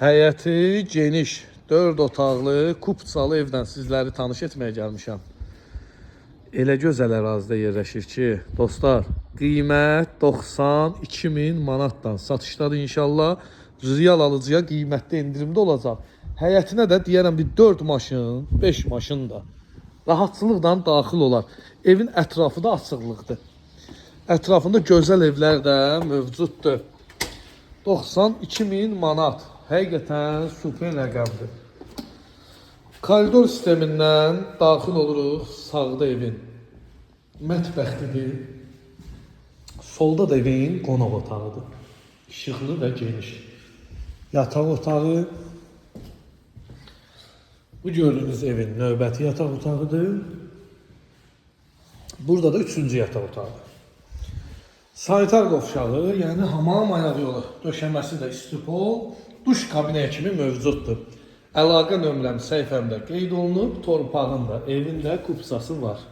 Həyəti geniş, 4 otaqlı, kupçalı evdən sizləri tanış etməyə gəlmişəm. Elə gözəl ərazidə yerləşir ki, dostlar, qiymət 92.000 manatdan satışdadır inşallah. Real alıcıya qiymətdə endirimdə olacaq. Həyətinə də deyərəm bir 4 maşın, 5 maşın da rahatçılıqla daxil olar. Evin ətrafı da açıqlıqdır. Ətrafında gözəl evlər də mövcuddur. 92.000 manat. Həqiqətən super rəqəmdir. Koridor sistemindən daxil oluruq. Sağda evin mətbəxtidir. Solda da evin qonaq otağıdır. İşıqlı və geniş. Yataq otağı. Bu gördüğünüz evin növbəti yataq otağıdır. Burada da 3-cü yataq otağı. Sanitar qovşağı, yəni hamam ayaq yolu. Döşəməsi də istipol, duş kabinə kimi mövcuddur. Əlaqə nömrəm səhifəmdə qeyd olunub, torpağın da, evin də kupsası var.